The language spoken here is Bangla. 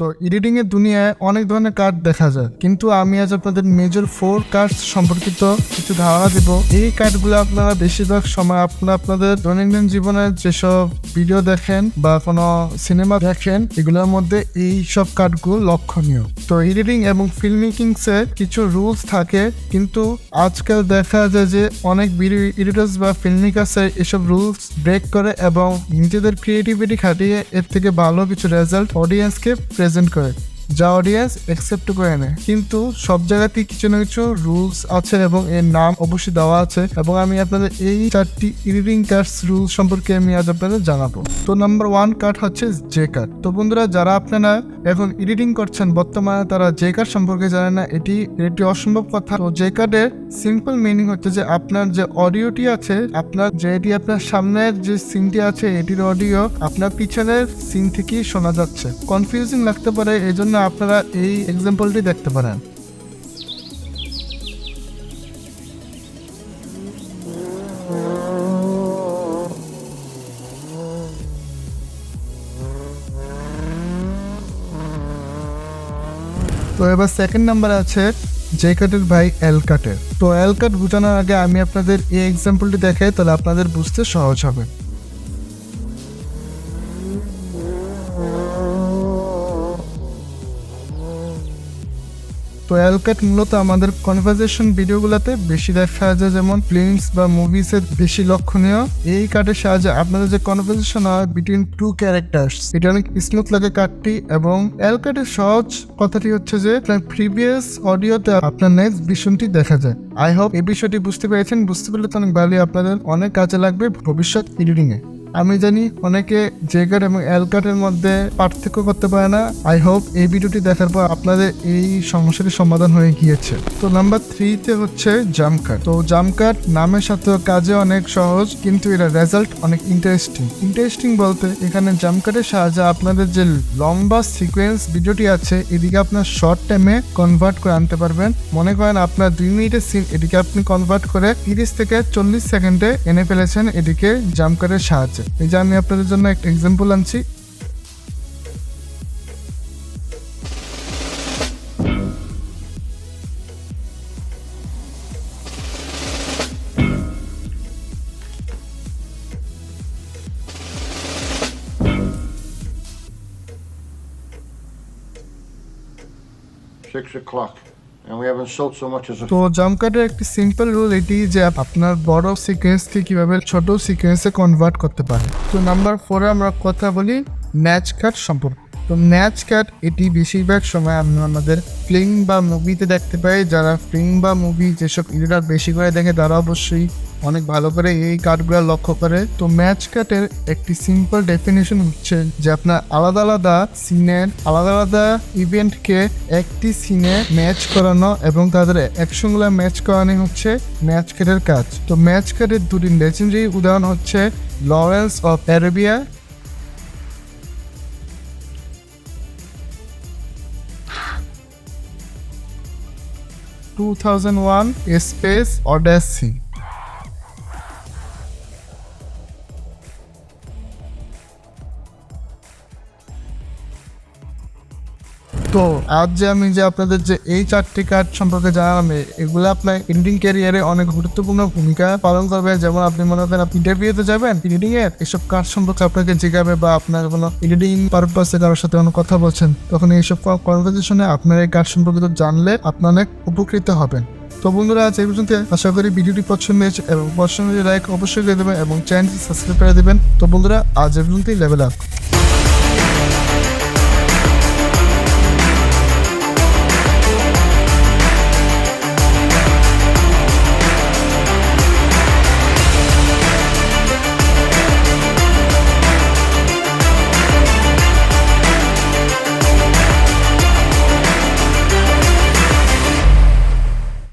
তো এডিটিং এর দুনিয়ায় অনেক ধরনের কার্ড দেখা যায়, কিন্তু আমি আজ আপনাদের মেজর 4 কার্ড সম্পর্কিত কিছু ধারণা দেব। এই কার্ডগুলো আপনারা বেশিরভাগ সময় আপনাদের দৈনন্দিন জীবনের যেসব ভিডিও দেখেন বা কোনো সিনেমা দেখেন, এগুলোর মধ্যে এই সব কার্ডগুলো লক্ষণীয়। তো এডিটিং এবং ফিল্ম মেকিংসে কিছু রুলস থাকে, কিন্তু আজকাল দেখা যায় যে অনেক ভিডিও এডিটর্স বা ফিল্ম মেকার্স এসব রুলস ব্রেক করে এবং নিজেদের ক্রিয়েটিভিটি খাটিয়ে এর থেকে ভালো কিছু রেজাল্ট অডিয়েন্সকে প্রেজেন্ট করে, যা অডিয়েন্স অ্যাকসেপ্ট করে নেয়। কিন্তু সব জায়গাতেই কিছু না কিছু রুলস আছে এবং এর নাম অবশ্যই দেওয়া আছে, এবং আমি আপনাদের এই 4টি এডিটিং কার্ডস রুল সম্পর্কে আমি আজ আপনাদের জানাবো। তো নাম্বার 1 কার্ড হচ্ছে জে কার্ড। তো বন্ধুরা, যারা আপনারা এখন এডিটিং করছেন বর্তমানে তারা জে কার্ড সম্পর্কে জানেন না, এটি অসম্ভব কথা। তো জে কার্ডের সিম্পল মিনিং হচ্ছে যে আপনার যে অডিওটি আছে, আপনার সামনের যে সিনটি আছে এটির অডিও আপনার পিছনের সিন থেকেই শোনা যাচ্ছে। কনফিউজিং লাগতে পারে, এই জন্য আপনারা এই এক্সাম্পলটি দেখতে পারেন। তো এবার সেকেন্ড নাম্বারে আছে জে কাটের ভাই এল কাটের। তো এল কাট বোঝানোর আগে আমি আপনাদের এই এক্সাম্পলটি দেখাই, তাহলে আপনাদের বুঝতে সহজ হবে। তো এল কাট মূলত আমাদের কনভারসেশন ভিডিওগুলোতে বেশি দেখা যায়, যেমন ফিল্মস বা মুভিসে বেশি লক্ষণীয়। এই কার্ডের সাহায্যে আপনাদের যে কনভারসেশন হয় বিটুইন 2 ক্যারেক্টার্স, এটা অনেক স্মুথ লাগে কার্ডটি। এবং এল কার্ডের সহজ কথাটি হচ্ছে যে প্রিভিয়াস অডিওতে আপনার নেক্সট ভিশনটি দেখা যায়। আই হোপ এই বিষয়টি বুঝতে পেরেছেন। বুঝতে পারলে তো অনেক ভালো, আপনাদের অনেক কাজে লাগবে ভবিষ্যৎ এডিটিং এ। আমি জানি অনেকে জে কাট এবং এল কাটের মধ্যে পার্থক্য করতে পারে না। আই হোপ এই ভিডিওটি দেখার পর আপনাদের এই সমস্যাটি সমাধান হয়ে গিয়েছে। তো নাম্বার 3-তে হচ্ছে জাম্প কাট। তো জাম্প কাট নামের সাথে কাজে অনেক সহজ, কিন্তু এর রেজাল্ট অনেক ইন্টারেস্টিং বলতে এখানে জাম্প কাটের সাহায্যে আপনাদের যে লম্বা সিকোয়েন্স ভিডিওটি আছে এদিকে আপনার শর্ট টাইমে কনভার্ট করে আনতে পারবেন। মনে করেন আপনার 2 মিনিটের সিন, এদিকে আপনি কনভার্ট করে 30 থেকে 40 সেকেন্ডে এনে ফেলেছেন এদিকে জাম্প কাটের সাহায্যে। এই যে আমি আপনাদের জন্য একটা এক্সাম্পল আনছি। তো জাম্প কাটের একটি সিম্পল রুল এটি যে আপনার বড় সিকোয়েন্সকে কিভাবে ছোট সিকোয়েন্সে কনভার্ট করতে পারে। তো নাম্বার 4-এ আমরা কথা বলি ম্যাচ কাট সম্পর্কে। তো ম্যাচ কাট এটি বেশিরভাগ সময় আমরা আমাদের ফিল্ম বা মুভিতে দেখতে পাই। যারা ফিল্ম বা মুভি যেসব এডিটর বেশি করে দেখে তারা অবশ্যই অনেক ভালো করে এই কার্ডগুলো লক্ষ্য করে। তো ম্যাচ কাটের একটি সিম্পল ডেফিনেশন হচ্ছে যে আপনার আলাদা আলাদা সিনের আলাদা আলাদা ইভেন্টকে একটি সিনে ম্যাচ করানো এবং তাদের অ্যাকশনগুলো ম্যাচ করানো হচ্ছে ম্যাচ কাটের কাজ। তো ম্যাচ কাটের 2টি লেজেন্ডারি উদাহরণ হচ্ছে লরেন্স অফ অ্যারাবিয়া 2001 স্পেস অডেসি। তো আজ যে আমি আপনাদের যে এই 4টি কার্ড সম্পর্কে জানালাম, এগুলো আপনার এডিটিং ক্যারিয়ারে অনেক গুরুত্বপূর্ণ ভূমিকা পালন করবে। যেমন আপনি মনে করেন আপনি ইন্টারভিউতে যাবেন, এডিটিং এর এসব কার্ড সম্পর্কে আপনাকে জিজ্ঞাবে, বা আপনার কোনো এডিটিং পারপাসে কারোর সাথে কোনো কথা বলছেন, তখন এইসব কনভারসেশনে আপনার এই কার্ড সম্পর্কিত জানলে আপনি অনেক উপকৃত হবেন। তো বন্ধুরা, আজ এই পর্যন্ত। আশা করি ভিডিওটি পছন্দ হয়েছে, এবং পছন্দ লাইক অবশ্যই দিয়ে দেবেন এবং চ্যানেলটি সাবস্ক্রাইব করে দেবেন। তো বন্ধুরা, আজ এই পর্যন্তই। Level up.